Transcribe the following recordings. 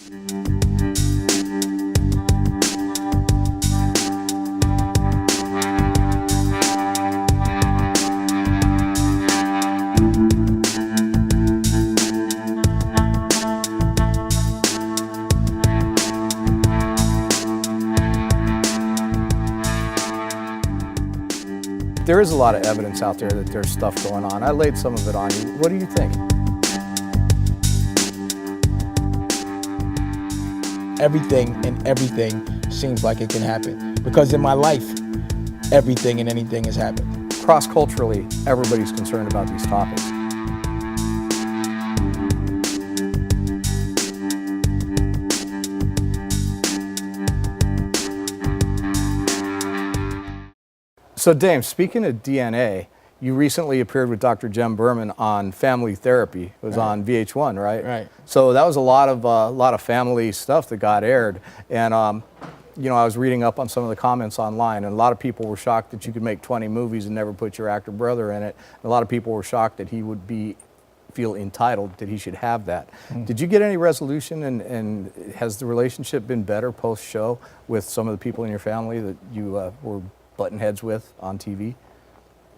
There is a lot of evidence out there that there's stuff going on. I laid some of it on you. What do you think? Everything and everything seems like it can happen. Because in my life, everything and anything has happened. Cross-culturally, everybody's concerned about these topics. So Dame, speaking of DNA, you recently appeared with Dr. Berman on Family Therapy. It was on VH1, right? Right. So that was a lot of family stuff that got aired, and you know, I was reading up on some of the comments online, and a lot of people were shocked that you could make 20 movies and never put your actor brother in it. A lot of people were shocked that he would feel entitled, that he should have that. Did you get any resolution, and has the relationship been better post-show with some of the people in your family that you were butting heads with on TV?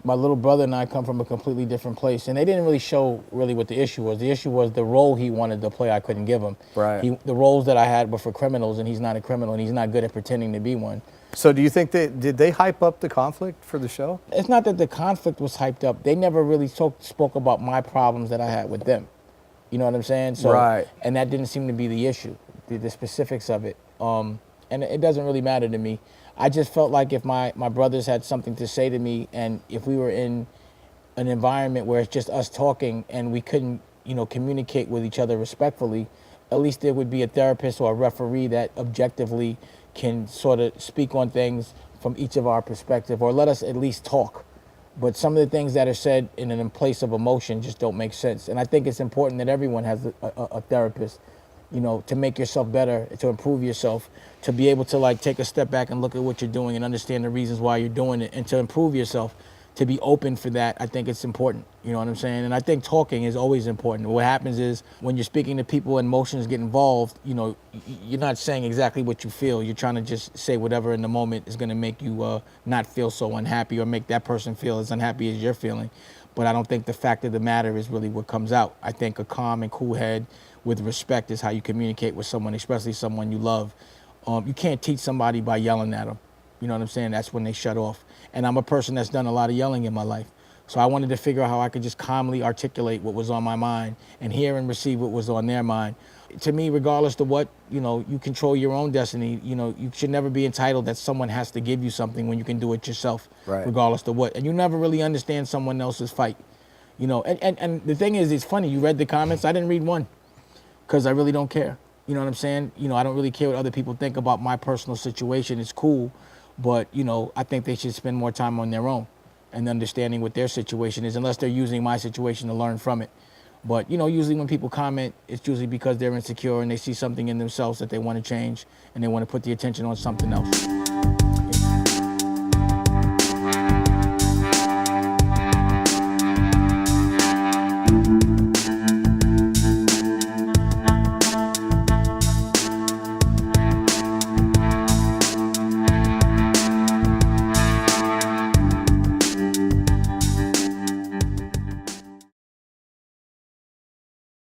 My little brother and I come from a completely different place, and they didn't really show really what the issue was. The issue was the role he wanted to play I couldn't give him. Right. The roles that I had were for criminals, and he's not a criminal, and he's not good at pretending to be one. So do you think did they hype up the conflict for the show? It's not that the conflict was hyped up. They never really spoke about my problems that I had with them. You know what I'm saying? So, right. And that didn't seem to be the issue, the specifics of it. And it doesn't really matter to me. I just felt like if my brothers had something to say to me, and if we were in an environment where it's just us talking and we couldn't, you know, communicate with each other respectfully, at least there would be a therapist or a referee that objectively can sort of speak on things from each of our perspective, or let us at least talk. But some of the things that are said in a place of emotion just don't make sense. And I think it's important that everyone has a therapist, you know, to make yourself better, to improve yourself, to be able to like take a step back and look at what you're doing and understand the reasons why you're doing it, and to improve yourself, to be open for that. I think it's important, you know what I'm saying? And I think talking is always important. What happens is when you're speaking to people and emotions get involved, you know, you're not saying exactly what you feel. You're trying to just say whatever in the moment is gonna make you not feel so unhappy, or make that person feel as unhappy as you're feeling. But I don't think the fact of the matter is really what comes out. I think a calm and cool head with respect is how you communicate with someone, especially someone you love. You can't teach somebody by yelling at them. You know what I'm saying? That's when they shut off. And I'm a person that's done a lot of yelling in my life. So I wanted to figure out how I could just calmly articulate what was on my mind and hear and receive what was on their mind. To me, regardless of what, you know, you control your own destiny. You know, you should never be entitled that someone has to give you something when you can do it yourself, right, regardless of what. And you never really understand someone else's fight. You know, and the thing is, it's funny, you read the comments. I didn't read one because I really don't care. You know what I'm saying? You know, I don't really care what other people think about my personal situation. It's cool, but, you know, I think they should spend more time on their own and understanding what their situation is, unless they're using my situation to learn from it. But, you know, usually when people comment, it's usually because they're insecure and they see something in themselves that they want to change, and they want to put the attention on something else.